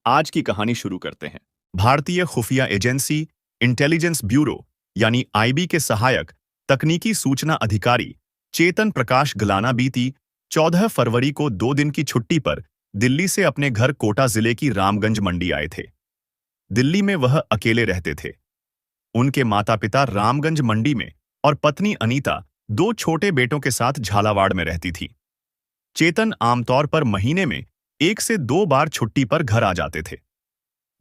आज की कहानी शुरू करते हैं। भारतीय खुफिया एजेंसी इंटेलिजेंस ब्यूरो यानी आईबी के सहायक तकनीकी सूचना अधिकारी चेतन प्रकाश गलाना बीती 14 फरवरी को 2 दिन की छुट्टी पर दिल्ली से अपने घर कोटा जिले की रामगंज मंडी आए थे। दिल्ली में वह अकेले रहते थे। उनके माता पिता रामगंज मंडी में और पत्नी अनीता 2 छोटे बेटों के साथ झालावाड़ में रहती थी। चेतन आमतौर पर महीने में 1 से 2 बार छुट्टी पर घर आ जाते थे।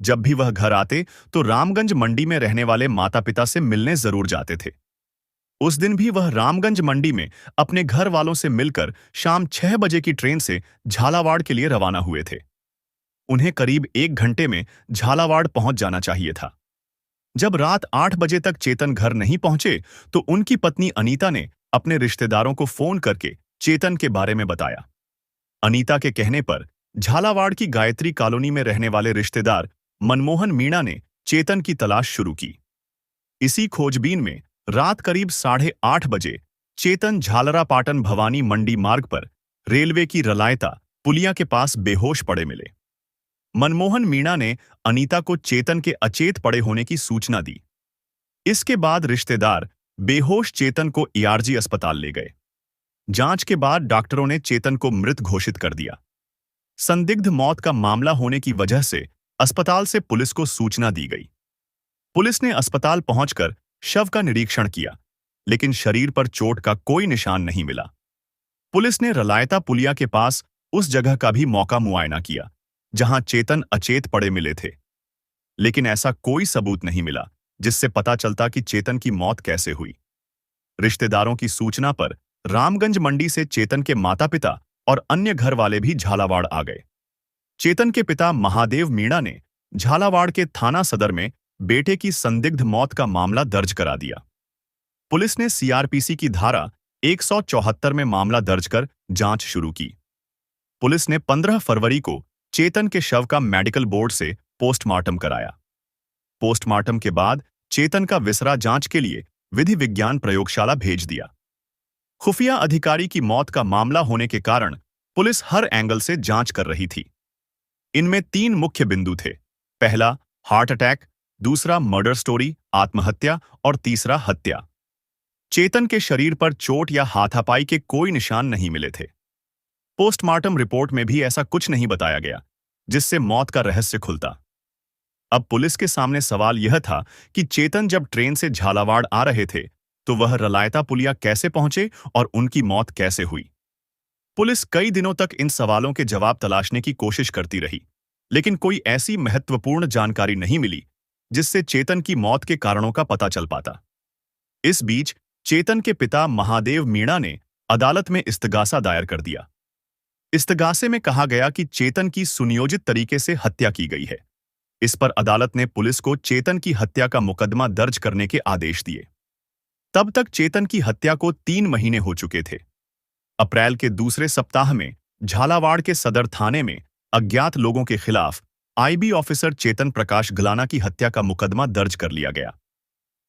जब भी वह घर आते तो रामगंज मंडी में रहने वाले माता पिता से मिलने जरूर जाते थे। उस दिन भी वह रामगंज मंडी में अपने घर वालों से मिलकर शाम 6 बजे की ट्रेन से झालावाड़ के लिए रवाना हुए थे। उन्हें करीब 1 घंटे में झालावाड़ पहुंच जाना चाहिए था। जब रात 8 बजे तक चेतन घर नहीं पहुंचे तो उनकी पत्नी अनीता ने अपने रिश्तेदारों को फोन करके चेतन के बारे में बताया। अनीता के कहने पर झालावाड़ की गायत्री कॉलोनी में रहने वाले रिश्तेदार मनमोहन मीणा ने चेतन की तलाश शुरू की। इसी खोजबीन में रात करीब 8:30 बजे चेतन झालरापाटन भवानी मंडी मार्ग पर रेलवे की रलायता पुलिया के पास बेहोश पड़े मिले। मनमोहन मीणा ने अनीता को चेतन के अचेत पड़े होने की सूचना दी। इसके बाद रिश्तेदार बेहोश चेतन को ईआरजी अस्पताल ले गए। जांच के बाद डॉक्टरों ने चेतन को मृत घोषित कर दिया। संदिग्ध मौत का मामला होने की वजह से अस्पताल से पुलिस को सूचना दी गई। पुलिस ने अस्पताल पहुंचकर शव का निरीक्षण किया, लेकिन शरीर पर चोट का कोई निशान नहीं मिला। पुलिस ने रलायता पुलिया के पास उस जगह का भी मौका मुआयना किया जहां चेतन अचेत पड़े मिले थे, लेकिन ऐसा कोई सबूत नहीं मिला जिससे पता चलता कि चेतन की मौत कैसे हुई। रिश्तेदारों की सूचना पर रामगंज मंडी से चेतन के माता पिता और अन्य घर वाले भी झालावाड़ आ गए। चेतन के पिता महादेव मीणा ने झालावाड़ के थाना सदर में बेटे की संदिग्ध मौत का मामला दर्ज करा दिया। पुलिस ने सीआरपीसी की धारा 174 में मामला दर्ज कर जांच शुरू की। पुलिस ने 15 फरवरी को चेतन के शव का मेडिकल बोर्ड से पोस्टमार्टम कराया। पोस्टमार्टम के बाद चेतन का विसरा जांच के लिए विधि विज्ञान प्रयोगशाला भेज दिया। खुफिया अधिकारी की मौत का मामला होने के कारण पुलिस हर एंगल से जांच कर रही थी। इनमें 3 मुख्य बिंदु थे। पहला हार्ट अटैक, दूसरा मर्डर स्टोरी आत्महत्या और तीसरा हत्या। चेतन के शरीर पर चोट या हाथापाई के कोई निशान नहीं मिले थे। पोस्टमार्टम रिपोर्ट में भी ऐसा कुछ नहीं बताया गया जिससे मौत का रहस्य खुलता। अब पुलिस के सामने सवाल यह था कि चेतन जब ट्रेन से झालावाड़ आ रहे थे तो वह रलायता पुलिया कैसे पहुंचे और उनकी मौत कैसे हुई। पुलिस कई दिनों तक इन सवालों के जवाब तलाशने की कोशिश करती रही, लेकिन कोई ऐसी महत्वपूर्ण जानकारी नहीं मिली जिससे चेतन की मौत के कारणों का पता चल पाता। इस बीच चेतन के पिता महादेव मीणा ने अदालत में इस्तगासा दायर कर दिया। इस्तगासे में कहा गया कि चेतन की सुनियोजित तरीके से हत्या की गई है। इस पर अदालत ने पुलिस को चेतन की हत्या का मुकदमा दर्ज करने के आदेश दिए। तब तक चेतन की हत्या को 3 महीने हो चुके थे। अप्रैल के दूसरे सप्ताह में झालावाड़ के सदर थाने में अज्ञात लोगों के खिलाफ आईबी ऑफिसर चेतन प्रकाश गलाना की हत्या का मुकदमा दर्ज कर लिया गया।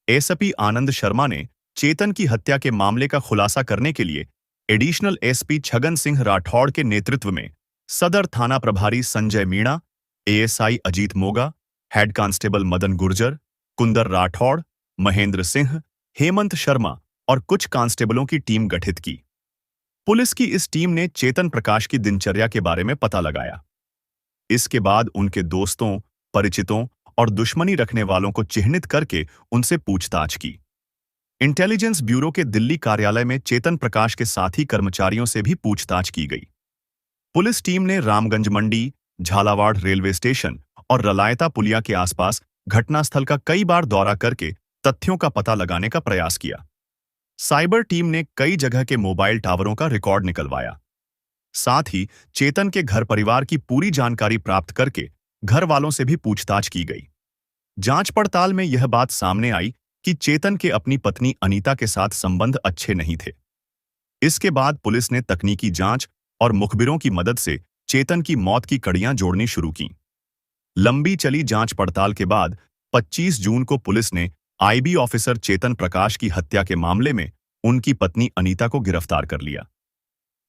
एसपी आनंद शर्मा ने चेतन की हत्या के मामले का खुलासा करने के लिए एडिशनल एसपी छगन सिंह राठौड़ के नेतृत्व में सदर थाना प्रभारी Sanjay Meena, ASI Ajit Moga, head constable Madan Gurjar, Kundar Rathore, Mahendra Singh, Hemant Sharma और कुछ कांस्टेबलों की टीम गठित की। पुलिस की इस टीम ने चेतन प्रकाश की दिनचर्या के बारे में पता लगाया। इसके बाद उनके दोस्तों, परिचितों और दुश्मनी रखने वालों को चिह्नित करके उनसे पूछताछ की। इंटेलिजेंस ब्यूरो के दिल्ली कार्यालय में चेतन प्रकाश के साथी कर्मचारियों से भी पूछताछ की गई। पुलिस टीम ने रामगंज मंडी, झालावाड़ रेलवे स्टेशन और रलायता पुलिया के आसपास घटनास्थल का कई बार दौरा करके तथ्यों का पता लगाने का प्रयास किया। साइबर टीम ने कई जगह के मोबाइल टावरों का रिकॉर्ड निकलवाया। साथ ही चेतन के घर परिवार की पूरी जानकारी प्राप्त करके घर वालों से भी पूछताछ की गई। जांच पड़ताल में यह बात सामने आई कि चेतन के अपनी पत्नी अनीता के साथ संबंध अच्छे नहीं थे। इसके बाद पुलिस ने तकनीकी जांच और मुखबिरों की मदद से चेतन की मौत की कड़ियां जोड़नी शुरू की। लंबी चली जांच पड़ताल के बाद 25 जून को पुलिस ने आईबी ऑफिसर चेतन प्रकाश की हत्या के मामले में उनकी पत्नी अनीता को गिरफ्तार कर लिया।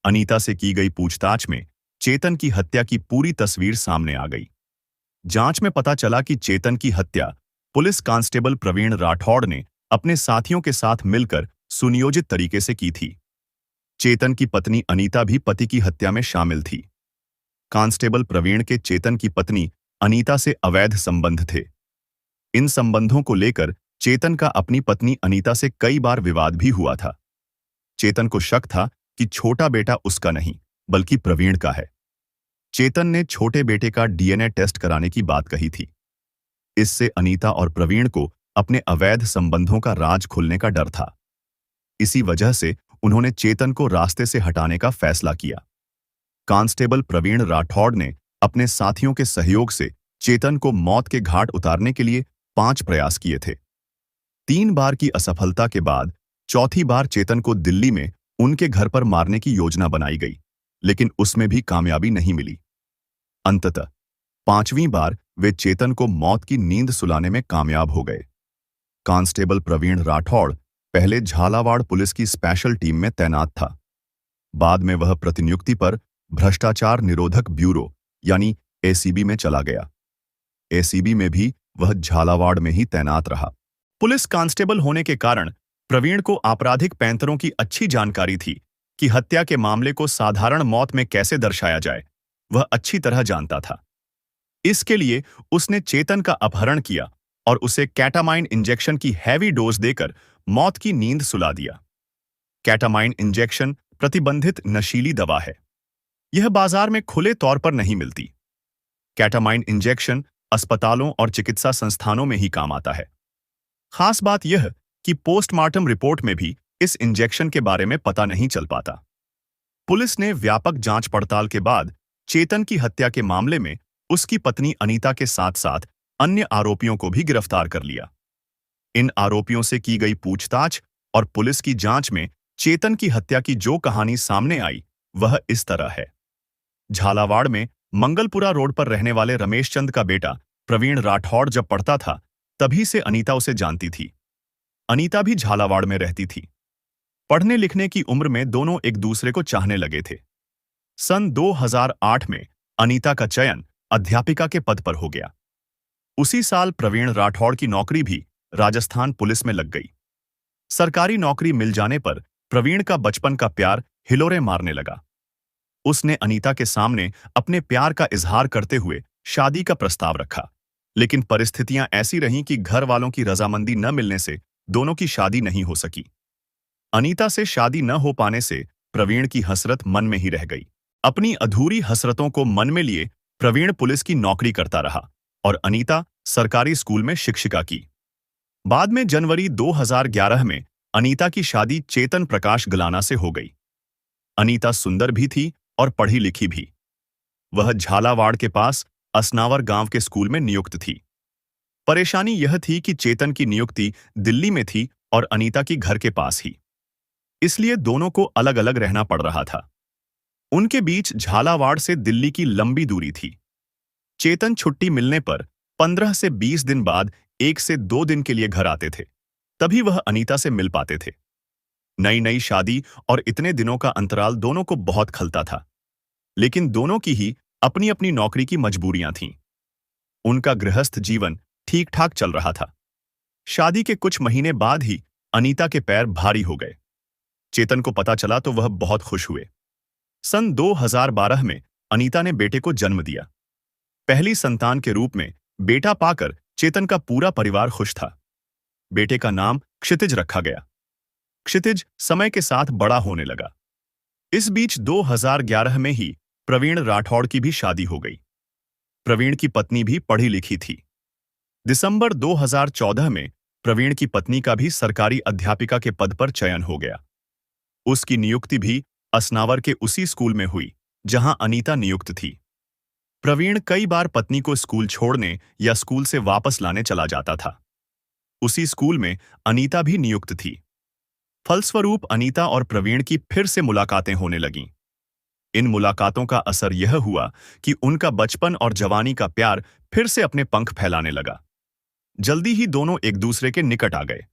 अनीता से की गई पूछताछ में चेतन की हत्या की पूरी तस्वीर सामने आ गई। जांच में पता चला कि चेतन की हत्या पुलिस कांस्टेबल प्रवीण राठौड़ ने अपने साथियों के साथ मिलकर सुनियोजित तरीके से की थी। चेतन की पत्नी अनीता भी पति की हत्या में शामिल थी। कांस्टेबल प्रवीण के चेतन की पत्नी अनीता से अवैध संबंध थे। इन संबंधों को लेकर चेतन का अपनी पत्नी अनीता से कई बार विवाद भी हुआ था। चेतन को शक था कि छोटा बेटा उसका नहीं, बल्कि प्रवीण का है। चेतन ने छोटे बेटे का डीएनए टेस्ट कराने की बात कही थी। इससे अनीता और प्रवीण को अपने अवैध संबंधों का राज खुलने का डर था। इसी वजह से उन्होंने चेतन को रास्ते से हटाने का फैसला किया। कांस्टेबल प्रवीण राठौड़ ने अपने साथियों के सहयोग से चेतन को मौत के घाट उतारने के लिए 5 प्रयास किए थे। 3 बार की असफलता के बाद चौथी बार चेतन को दिल्ली में उनके घर पर मारने की योजना बनाई गई, लेकिन उसमें भी कामयाबी नहीं मिली। अंततः 5वीं बार वे चेतन को मौत की नींद सुलाने में कामयाब हो गए। कांस्टेबल प्रवीण राठौड़ पहले झालावाड़ पुलिस की स्पेशल टीम में तैनात था। बाद में वह प्रतिनियुक्ति पर भ्रष्टाचार निरोधक ब्यूरो यानी एसीबी में चला गया। एसीबी में भी वह झालावाड़ में ही तैनात रहा। पुलिस कांस्टेबल होने के कारण प्रवीण को आपराधिक पैंतरों की अच्छी जानकारी थी कि हत्या के मामले को साधारण मौत में कैसे दर्शाया जाए, वह अच्छी तरह जानता था। इसके लिए उसने चेतन का अपहरण किया और उसे कैटामाइन इंजेक्शन की हैवी डोज देकर मौत की नींद सुला दिया। कैटामाइन इंजेक्शन प्रतिबंधित नशीली दवा है। यह बाजार में खुले तौर पर नहीं मिलती। कैटामाइन इंजेक्शन अस्पतालों और चिकित्सा संस्थानों में ही काम आता है। खास बात यह कि पोस्टमार्टम रिपोर्ट में भी इस इंजेक्शन के बारे में पता नहीं चल पाता। पुलिस ने व्यापक जांच पड़ताल के बाद चेतन की हत्या के मामले में उसकी पत्नी अनीता के साथ साथ अन्य आरोपियों को भी गिरफ्तार कर लिया। इन आरोपियों से की गई पूछताछ और पुलिस की जांच में चेतन की हत्या की जो कहानी सामने आई वह इस तरह है। झालावाड़ में मंगलपुरा रोड पर रहने वाले रमेश चंद का बेटा प्रवीण राठौड़ जब पढ़ता था तभी से अनीता उसे जानती थी। अनीता भी झालावाड़ में रहती थी। पढ़ने लिखने की उम्र में दोनों एक दूसरे को चाहने लगे थे। सन 2008 में अनीता का चयन अध्यापिका के पद पर हो गया। उसी साल प्रवीण राठौड़ की नौकरी भी राजस्थान पुलिस में लग गई। सरकारी नौकरी मिल जाने पर प्रवीण का बचपन का प्यार हिलोरे मारने लगा। उसने अनीता के सामने अपने प्यार का इजहार करते हुए शादी का प्रस्ताव रखा, लेकिन परिस्थितियां ऐसी रहीं कि घर वालों की रजामंदी न मिलने से दोनों की शादी नहीं हो सकी। अनीता से शादी न हो पाने से प्रवीण की हसरत मन में ही रह गई। अपनी अधूरी हसरतों को मन में लिए प्रवीण पुलिस की नौकरी करता रहा और अनीता सरकारी स्कूल में शिक्षिका की। बाद में जनवरी 2011 में अनीता की शादी चेतन प्रकाश गलाना से हो गई। अनीता सुंदर भी थी और पढ़ी लिखी भी। वह झालावाड़ के पास असनावर गांव के स्कूल में नियुक्त थी। परेशानी यह थी कि चेतन की नियुक्ति दिल्ली में थी और अनीता की घर के पास ही, इसलिए दोनों को अलग अलग रहना पड़ रहा था। उनके बीच झालावाड़ से दिल्ली की लंबी दूरी थी। चेतन छुट्टी मिलने पर 15 से 20 दिन बाद 1 से 2 दिन के लिए घर आते थे, तभी वह अनीता से मिल पाते थे। नई नई शादी और इतने दिनों का अंतराल दोनों को बहुत खलता था, लेकिन दोनों की ही अपनी अपनी नौकरी की मजबूरियां थीं। उनका गृहस्थ जीवन ठीक ठाक चल रहा था। शादी के कुछ महीने बाद ही अनीता के पैर भारी हो गए। चेतन को पता चला तो वह बहुत खुश हुए। सन 2012 में अनीता ने बेटे को जन्म दिया। पहली संतान के रूप में बेटा पाकर चेतन का पूरा परिवार खुश था। बेटे का नाम क्षितिज रखा गया। क्षितिज समय के साथ बड़ा होने लगा। इस बीच 2011 में ही प्रवीण राठौड़ की भी शादी हो गई। प्रवीण की पत्नी भी पढ़ी लिखी थी। दिसंबर 2014 में प्रवीण की पत्नी का भी सरकारी अध्यापिका के पद पर चयन हो गया। उसकी नियुक्ति भी असनावर के उसी स्कूल में हुई जहां अनीता नियुक्त थी। प्रवीण कई बार पत्नी को स्कूल छोड़ने या स्कूल से वापस लाने चला जाता था। उसी स्कूल में अनीता भी नियुक्त थी। फलस्वरूप अनीता और प्रवीण की फिर से मुलाकातें होने लगीं। इन मुलाकातों का असर यह हुआ कि उनका बचपन और जवानी का प्यार फिर से अपने पंख फैलाने लगा। जल्दी ही दोनों एक दूसरे के निकट आ गए।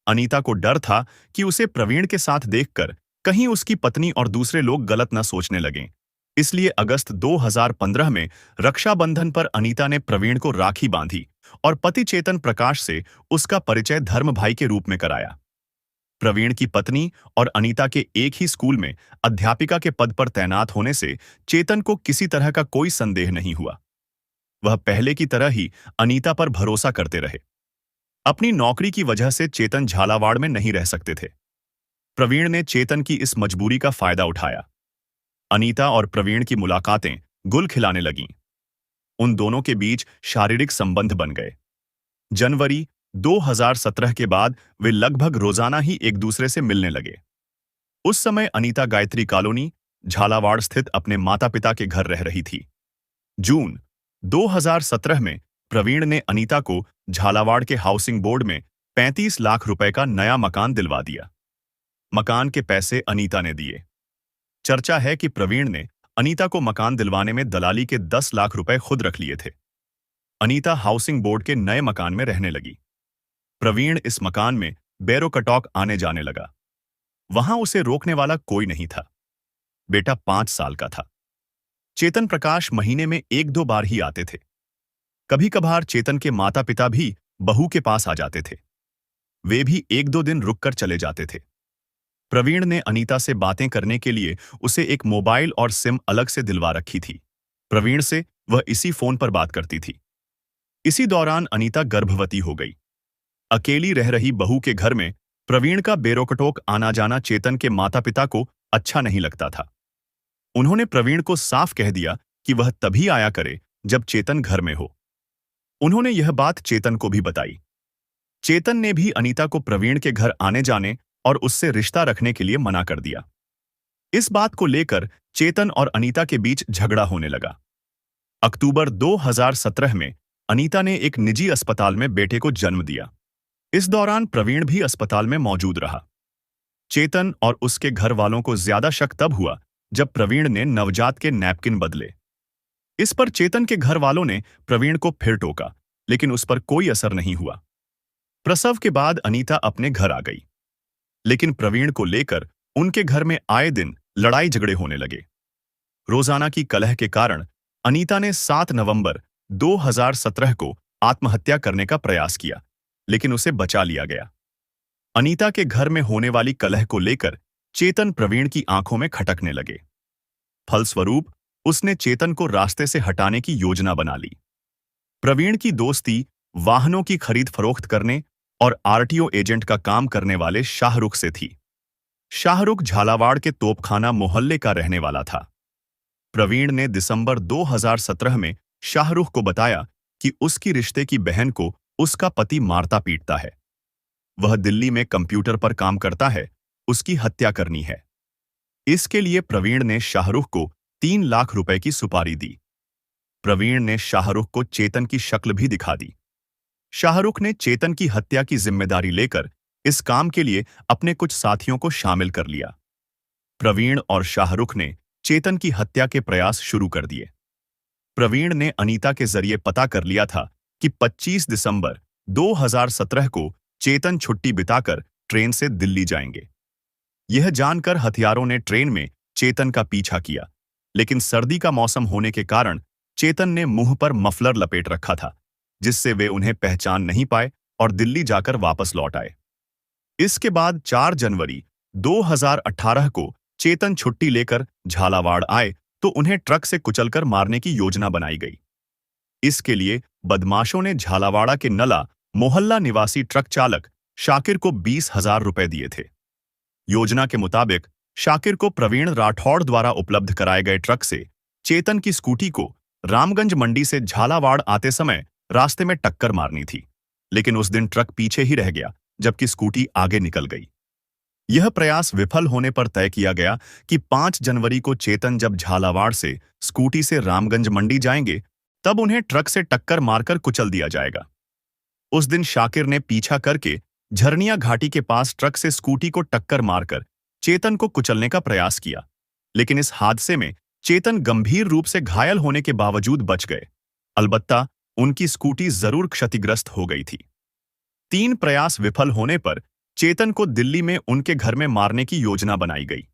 अनीता को डर था कि उसे प्रवीण के साथ देखकर कहीं उसकी पत्नी और दूसरे लोग गलत न सोचने लगें, इसलिए अगस्त 2015 में रक्षाबंधन पर अनीता ने प्रवीण को राखी बांधी और पति चेतन प्रकाश से उसका परिचय धर्म भाई के रूप में कराया। प्रवीण की पत्नी और अनीता के एक ही स्कूल में अध्यापिका के पद पर तैनात होने से चेतन को किसी तरह का कोई संदेह नहीं हुआ। वह पहले की तरह ही अनीता पर भरोसा करते रहे। अपनी नौकरी की वजह से चेतन झालावाड़ में नहीं रह सकते थे। प्रवीण ने चेतन की इस मजबूरी का फायदा उठाया। अनीता और प्रवीण की मुलाकातें गुल खिलाने लगीं। उन दोनों के बीच शारीरिक संबंध बन गए। जनवरी 2017 के बाद वे लगभग रोजाना ही एक दूसरे से मिलने लगे। उस समय अनीता गायत्री कॉलोनी, झालावाड़ स्थित अपने माता-पिता के घर रह रही थी। जून 2017 में प्रवीण ने अनीता को झालावाड़ के हाउसिंग बोर्ड में 35 लाख रुपए का नया मकान दिलवा दिया। मकान के पैसे अनीता ने दिए। चर्चा है कि प्रवीण ने अनीता को मकान दिलवाने में दलाली के 10 लाख रुपए खुद रख लिए थे। अनीता हाउसिंग बोर्ड के नए मकान में रहने लगी। प्रवीण इस मकान में बेरोकटोक आने जाने लगा। वहां उसे रोकने वाला कोई नहीं था। बेटा 5 साल का था। चेतन प्रकाश महीने में 1-2 बार ही आते थे। कभी कभार चेतन के माता पिता भी बहू के पास आ जाते थे। वे भी 1-2 दिन रुककर चले जाते थे। प्रवीण ने अनीता से बातें करने के लिए उसे एक मोबाइल और सिम अलग से दिलवा रखी थी। प्रवीण से वह इसी फोन पर बात करती थी। इसी दौरान अनीता गर्भवती हो गई। अकेली रह रही बहू के घर में प्रवीण का बेरोकटोक आना जाना चेतन के माता पिता को अच्छा नहीं लगता था। उन्होंने प्रवीण को साफ कह दिया कि वह तभी आया करे जब चेतन घर में हो। उन्होंने यह बात चेतन को भी बताई। चेतन ने भी अनीता को प्रवीण के घर आने जाने और उससे रिश्ता रखने के लिए मना कर दिया। इस बात को लेकर चेतन और अनीता के बीच झगड़ा होने लगा। अक्टूबर 2017 में अनीता ने एक निजी अस्पताल में बेटे को जन्म दिया। इस दौरान प्रवीण भी अस्पताल में मौजूद रहा। चेतन और उसके घर वालों को ज्यादा शक तब हुआ जब प्रवीण ने नवजात के नैपकिन बदले। इस पर चेतन के घर वालों ने प्रवीण को फिर टोका, लेकिन उस पर कोई असर नहीं हुआ। प्रसव के बाद अनीता अपने घर आ गई, लेकिन प्रवीण को लेकर उनके घर में आए दिन लड़ाई झगड़े होने लगे। रोजाना की कलह के कारण अनीता ने 7 नवंबर 2017 को आत्महत्या करने का प्रयास किया, लेकिन उसे बचा लिया गया। अनीता के घर में होने वाली कलह को लेकर चेतन प्रवीण की आंखों में खटकने लगे। फलस्वरूप उसने चेतन को रास्ते से हटाने की योजना बना ली। प्रवीण की दोस्ती वाहनों की खरीद फरोख्त करने और आरटीओ एजेंट का काम करने वाले शाहरुख से थी। शाहरुख झालावाड़ के तोपखाना मोहल्ले का रहने वाला था। प्रवीण ने दिसंबर 2017 में शाहरुख को बताया कि उसकी रिश्ते की बहन को उसका पति मारता पीटता है। वह दिल्ली में कंप्यूटर पर काम करता है, उसकी हत्या करनी है। इसके लिए प्रवीण ने शाहरुख को 3 लाख रुपए की सुपारी दी। प्रवीण ने शाहरुख को चेतन की शक्ल भी दिखा दी। शाहरुख ने चेतन की हत्या की जिम्मेदारी लेकर इस काम के लिए अपने कुछ साथियों को शामिल कर लिया। प्रवीण और शाहरुख ने चेतन की हत्या के प्रयास शुरू कर दिए। प्रवीण ने अनीता के जरिए पता कर लिया था कि 25 दिसंबर 2017 को चेतन छुट्टी बिताकर ट्रेन से दिल्ली जाएंगे। यह जानकर हथियारों ने ट्रेन में चेतन का पीछा किया, लेकिन सर्दी का मौसम होने के कारण चेतन ने मुंह पर मफलर लपेट रखा था, जिससे वे उन्हें पहचान नहीं पाए और दिल्ली जाकर वापस लौट आए। इसके बाद 4 जनवरी 2018 को चेतन छुट्टी लेकर झालावाड़ आए तो उन्हें ट्रक से कुचलकर मारने की योजना बनाई गई। इसके लिए बदमाशों ने झालावाड़ा के नला मोहल्ला निवासी ट्रक चालक शाकिर को 20,000 रुपए दिए थे। योजना के मुताबिक शाकिर को प्रवीण राठौड़ द्वारा उपलब्ध कराए गए ट्रक से चेतन की स्कूटी को रामगंज मंडी से झालावाड़ आते समय रास्ते में टक्कर मारनी थी, लेकिन उस दिन ट्रक पीछे ही रह गया जबकि स्कूटी आगे निकल गई। यह प्रयास विफल होने पर तय किया गया कि 5 जनवरी को चेतन जब झालावाड़ से स्कूटी से रामगंज मंडी जाएंगे तब उन्हें ट्रक से टक्कर मारकर कुचल दिया जाएगा। उस दिन शाकिर ने पीछा करके झरनिया घाटी के पास ट्रक से स्कूटी को टक्कर मारकर चेतन को कुचलने का प्रयास किया, लेकिन इस हादसे में चेतन गंभीर रूप से घायल होने के बावजूद बच गए। अलबत्ता उनकी स्कूटी जरूर क्षतिग्रस्त हो गई थी। 3 प्रयास विफल होने पर चेतन को दिल्ली में उनके घर में मारने की योजना बनाई गई।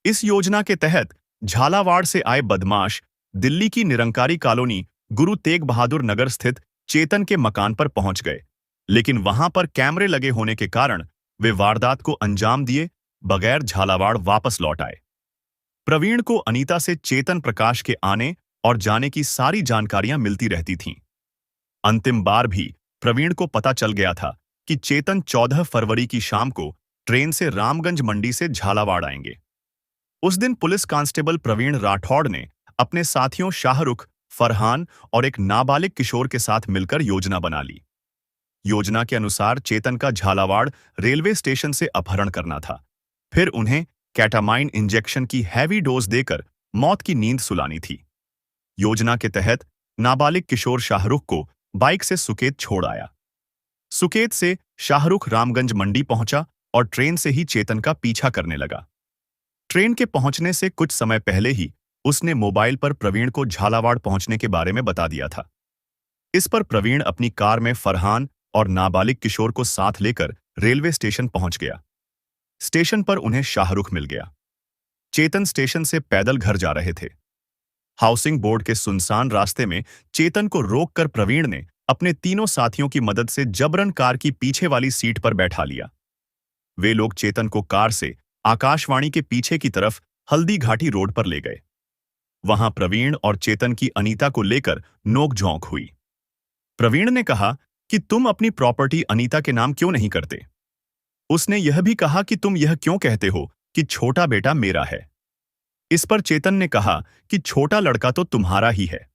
इस योजना के तहत झालावाड़ से आए बदमाश दिल्ली की निरंकारी कॉलोनी गुरु तेग बहादुर नगर स्थित चेतन के मकान पर पहुंच गए, लेकिन वहां पर कैमरे लगे होने के कारण वे वारदात को अंजाम दिए बगैर झालावाड़ वापस लौट आए। प्रवीण को अनीता से चेतन प्रकाश के आने और जाने की सारी जानकारियां मिलती रहती थीं। अंतिम बार भी प्रवीण को पता चल गया था कि चेतन 14 फरवरी की शाम को ट्रेन से रामगंज मंडी से झालावाड़ आएंगे। उस दिन पुलिस कांस्टेबल प्रवीण राठौड़ ने अपने साथियों शाहरुख, फरहान और एक नाबालिग किशोर के साथ मिलकर योजना बना ली। योजना के अनुसार चेतन का झालावाड़ रेलवे स्टेशन से अपहरण करना था, फिर उन्हें कैटामाइन इंजेक्शन की हैवी डोज देकर मौत की नींद सुलानी थी। योजना के तहत नाबालिग किशोर शाहरुख को बाइक से सुकेत छोड़ आया। सुकेत से शाहरुख रामगंज मंडी पहुंचा और ट्रेन से ही चेतन का पीछा करने लगा। ट्रेन के पहुंचने से कुछ समय पहले ही उसने मोबाइल पर प्रवीण को झालावाड़ पहुंचने के बारे में बता दिया था। इस पर प्रवीण अपनी कार में फरहान और नाबालिग किशोर को साथ लेकर रेलवे स्टेशन पहुंच गया। स्टेशन पर उन्हें शाहरुख मिल गया। चेतन स्टेशन से पैदल घर जा रहे थे। हाउसिंग बोर्ड के सुनसान रास्ते में चेतन को रोककर प्रवीण ने अपने तीनों साथियों की मदद से जबरन कार की पीछे वाली सीट पर बैठा लिया। वे लोग चेतन को कार से आकाशवाणी के पीछे की तरफ हल्दी घाटी रोड पर ले गए। वहां प्रवीण और चेतन की अनीता को लेकर नोक-झोंक हुई। प्रवीण ने कहा कि तुम अपनी प्रॉपर्टी अनीता के नाम क्यों नहीं करते? उसने यह भी कहा कि तुम यह क्यों कहते हो कि छोटा बेटा मेरा है? इस पर चेतन ने कहा कि छोटा लड़का तो तुम्हारा ही है।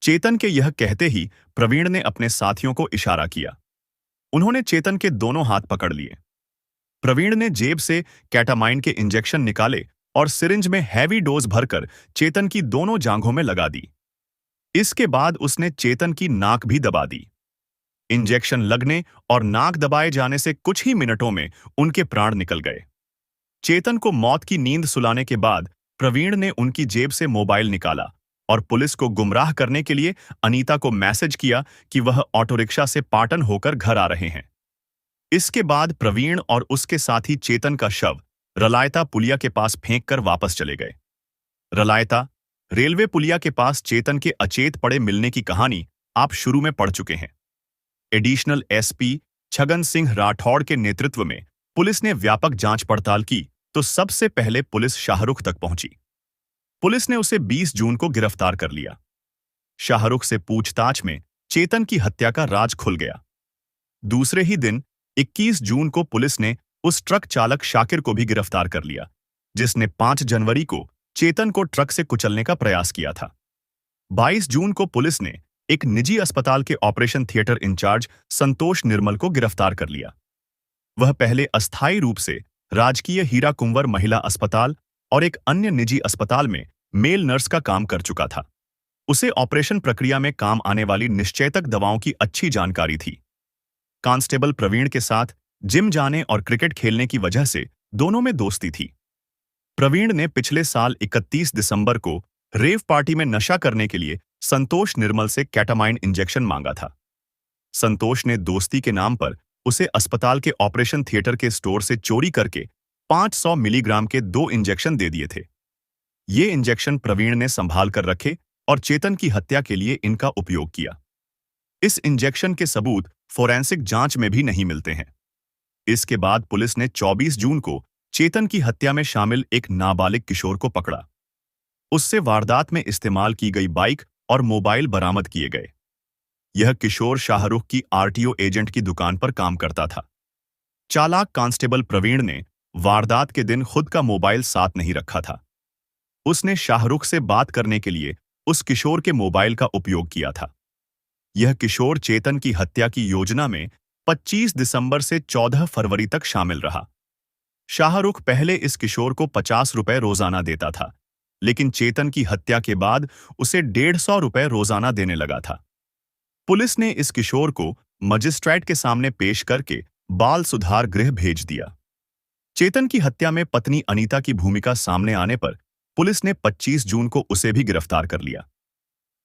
चेतन के यह कहते ही प्रवीण ने अपने साथियों को इशारा किया। उन्होंने चेतन के दोनों हाथ पकड़ लिए। प्रवीण ने जेब से कैटामाइन के इंजेक्शन निकाले और सिरिंज में हैवी डोज भरकर चेतन की दोनों जांघों में लगा दी। इसके बाद उसने चेतन की नाक भी दबा दी। इंजेक्शन लगने और नाक दबाए जाने से कुछ ही मिनटों में उनके प्राण निकल गए। चेतन को मौत की नींद सुलाने के बाद प्रवीण ने उनकी जेब से मोबाइल निकाला और पुलिस को गुमराह करने के लिए अनीता को मैसेज किया कि वह ऑटो रिक्शा से पाटन होकर घर आ रहे हैं। इसके बाद प्रवीण और उसके साथी चेतन का शव रलायता पुलिया के पास फेंक कर वापस चले गए। रलायता रेलवे पुलिया के पास चेतन के अचेत पड़े मिलने की कहानी आप शुरू में पढ़ चुके हैं। एडिशनल एसपी छगन सिंह राठौड़ के नेतृत्व में पुलिस ने व्यापक जांच पड़ताल की तो सबसे पहले पुलिस शाहरुख तक पहुंची। पुलिस ने उसे 20 जून को गिरफ्तार कर लिया। शाहरुख से पूछताछ में चेतन की हत्या का राज खुल गया। दूसरे ही दिन 21 जून को पुलिस ने उस ट्रक चालक शाकिर को भी गिरफ्तार कर लिया, जिसने 5 जनवरी को चेतन को ट्रक से कुचलने का प्रयास किया था। 22 जून को पुलिस ने एक निजी अस्पताल के ऑपरेशन थिएटर इंचार्ज संतोष निर्मल को गिरफ्तार कर लिया। वह पहले अस्थायी रूप से राजकीय हीरा कुंवर महिला अस्पताल और एक अन्य निजी अस्पताल में मेल नर्स का काम कर चुका था। उसे ऑपरेशन प्रक्रिया में काम आने वाली निश्चेतक दवाओं की अच्छी जानकारी थी। कांस्टेबल प्रवीण के साथ जिम जाने और क्रिकेट खेलने की वजह से दोनों में दोस्ती थी। प्रवीण ने पिछले साल 31 दिसंबर को रेव पार्टी में नशा करने के लिए संतोष निर्मल से कैटामाइन इंजेक्शन मांगा था। संतोष ने दोस्ती के नाम पर उसे अस्पताल के ऑपरेशन थिएटर के स्टोर से चोरी करके 500 मिलीग्राम के 2 इंजेक्शन दे दिए थे। ये इंजेक्शन प्रवीण ने संभाल कर रखे और चेतन की हत्या के लिए इनका उपयोग किया। इस इंजेक्शन के सबूत फोरेंसिक जांच में भी नहीं मिलते हैं। इसके बाद पुलिस ने 24 जून को चेतन की हत्या में शामिल एक नाबालिग किशोर को पकड़ा। उससे वारदात में इस्तेमाल की गई बाइक और मोबाइल बरामद किए गए। यह किशोर शाहरुख की आरटीओ एजेंट की दुकान पर काम करता था। चालाक कांस्टेबल प्रवीण ने वारदात के दिन खुद का मोबाइल साथ नहीं रखा था। उसने शाहरुख से बात करने के लिए उस किशोर के मोबाइल का उपयोग किया था। यह किशोर चेतन की हत्या की योजना में 25 दिसंबर से 14 फरवरी तक शामिल रहा। शाहरुख पहले इस किशोर को 50 रुपए रोजाना देता था, लेकिन चेतन की हत्या के बाद उसे 150 रुपए रोजाना देने लगा था। पुलिस ने इस किशोर को मजिस्ट्रेट के सामने पेश करके बाल सुधार गृह भेज दिया। चेतन की हत्या में पत्नी अनीता की भूमिका सामने आने पर पुलिस ने 25 जून को उसे भी गिरफ्तार कर लिया।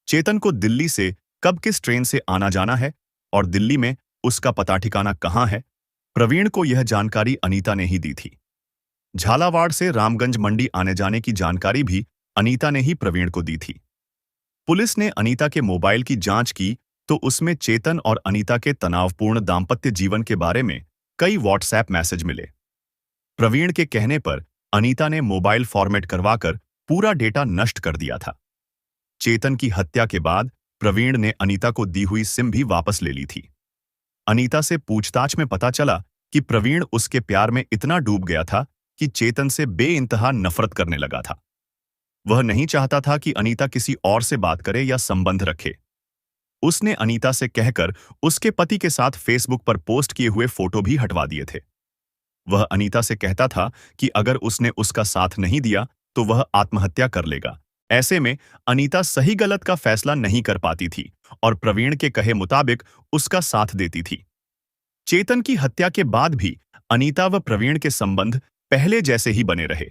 चेतन को दिल्ली से कब किस ट्रेन से आना जाना है और दिल्ली में उसका पता ठिकाना कहां है, प्रवीण को यह जानकारी अनीता ने ही दी थी। झालावाड़ से रामगंज मंडी आने जाने की जानकारी भी अनीता ने ही प्रवीण को दी थी। पुलिस ने अनीता के मोबाइल की जांच की तो उसमें चेतन और अनीता के तनावपूर्ण दाम्पत्य जीवन के बारे में कई व्हाट्सएप मैसेज मिले। प्रवीण के कहने पर अनीता ने मोबाइल फॉर्मेट करवाकर पूरा डेटा नष्ट कर दिया था। चेतन की हत्या के बाद प्रवीण ने अनीता को दी हुई सिम भी वापस ले ली थी। अनीता से पूछताछ में पता चला कि प्रवीण उसके प्यार में इतना डूब गया था कि चेतन से बेइंतहा नफरत करने लगा था। वह नहीं चाहता था कि अनीता किसी और से बात करे या संबंध रखे। उसने अनीता से कहकर उसके पति के साथ फेसबुक पर पोस्ट किए हुए फोटो भी हटवा दिए थे। वह अनीता से कहता था कि अगर उसने उसका साथ नहीं दिया तो वह आत्महत्या कर लेगा। ऐसे में अनीता सही गलत का फैसला नहीं कर पाती थी और प्रवीण के कहे मुताबिक उसका साथ देती थी। चेतन की हत्या के बाद भी अनीता व प्रवीण के संबंध पहले जैसे ही बने रहे।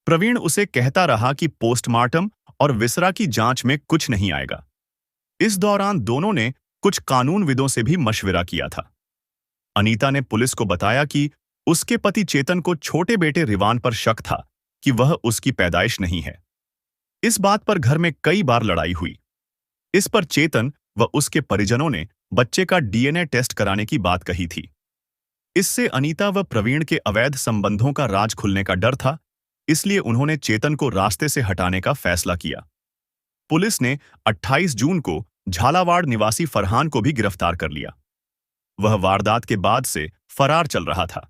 प्रवीण उसे कहता रहा कि पोस्टमार्टम और विसरा की जांच में कुछ नहीं आएगा। इस दौरान दोनों ने कुछ कानूनविदों से भी मशविरा किया था। अनीता ने पुलिस को बताया कि उसके पति चेतन को छोटे बेटे रिवान पर शक था कि वह उसकी पैदाइश नहीं है। इस बात पर घर में कई बार लड़ाई हुई। इस पर चेतन व उसके परिजनों ने बच्चे का डीएनए टेस्ट कराने की बात कही थी। इससे अनीता व प्रवीण के अवैध संबंधों का राज खुलने का डर था, इसलिए उन्होंने चेतन को रास्ते से हटाने का फैसला किया। पुलिस ने 28 जून को झालावाड़ निवासी फरहान को भी गिरफ्तार कर लिया। वह वारदात के बाद से फरार चल रहा था।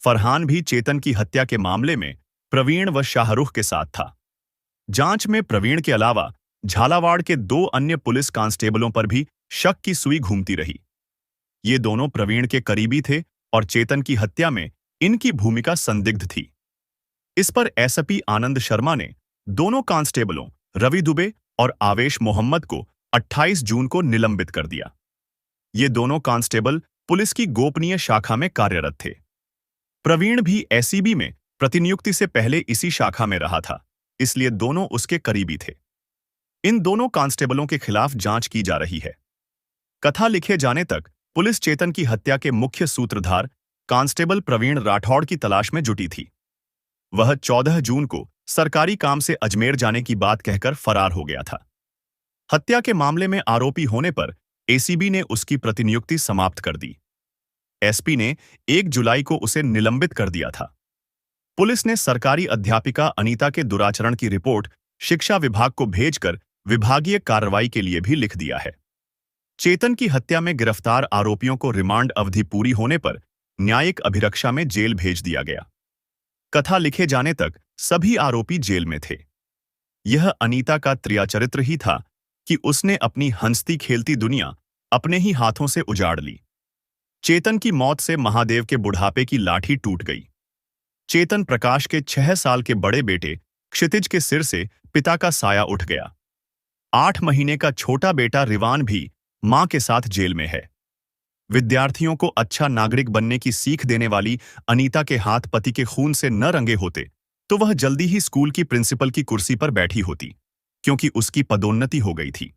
फरहान भी चेतन की हत्या के मामले में प्रवीण व शाहरुख के साथ था। जांच में प्रवीण के अलावा झालावाड़ के 2 अन्य पुलिस कांस्टेबलों पर भी शक की सुई घूमती रही। ये दोनों प्रवीण के करीबी थे और चेतन की हत्या में इनकी भूमिका संदिग्ध थी। इस पर एसपी आनंद शर्मा ने दोनों कांस्टेबलों रवि दुबे और आवेश मोहम्मद को 28 जून को निलंबित कर दिया। ये दोनों कांस्टेबल पुलिस की गोपनीय शाखा में कार्यरत थे। प्रवीण भी एसीबी में प्रतिनियुक्ति से पहले इसी शाखा में रहा था, इसलिए दोनों उसके करीबी थे। इन दोनों कांस्टेबलों के खिलाफ जांच की जा रही है। कथा लिखे जाने तक पुलिस चेतन की हत्या के मुख्य सूत्रधार कांस्टेबल प्रवीण राठौड़ की तलाश में जुटी थी। वह 14 जून को सरकारी काम से अजमेर जाने की बात कहकर फरार हो गया था। हत्या के मामले में आरोपी होने पर एसीबी ने उसकी प्रतिनियुक्ति समाप्त कर दी। एसपी ने 1 जुलाई को उसे निलंबित कर दिया था। पुलिस ने सरकारी अध्यापिका अनीता के दुराचरण की रिपोर्ट शिक्षा विभाग को भेजकर विभागीय कार्रवाई के लिए भी लिख दिया है। चेतन की हत्या में गिरफ्तार आरोपियों को रिमांड अवधि पूरी होने पर न्यायिक अभिरक्षा में जेल भेज दिया गया। कथा लिखे जाने तक सभी आरोपी जेल में थे। यह अनीता का त्रियाचरित्र ही था कि उसने अपनी हंसती खेलती दुनिया अपने ही हाथों से उजाड़ ली। चेतन की मौत से महादेव के बुढ़ापे की लाठी टूट गई। चेतन प्रकाश के 6 साल के बड़े बेटे क्षितिज के सिर से पिता का साया उठ गया। 8 महीने का छोटा बेटा रिवान भी मां के साथ जेल में है। विद्यार्थियों को अच्छा नागरिक बनने की सीख देने वाली अनीता के हाथ पति के खून से न रंगे होते तो वह जल्दी ही स्कूल की प्रिंसिपल की कुर्सी पर बैठी होती, क्योंकि उसकी पदोन्नति हो गई थी।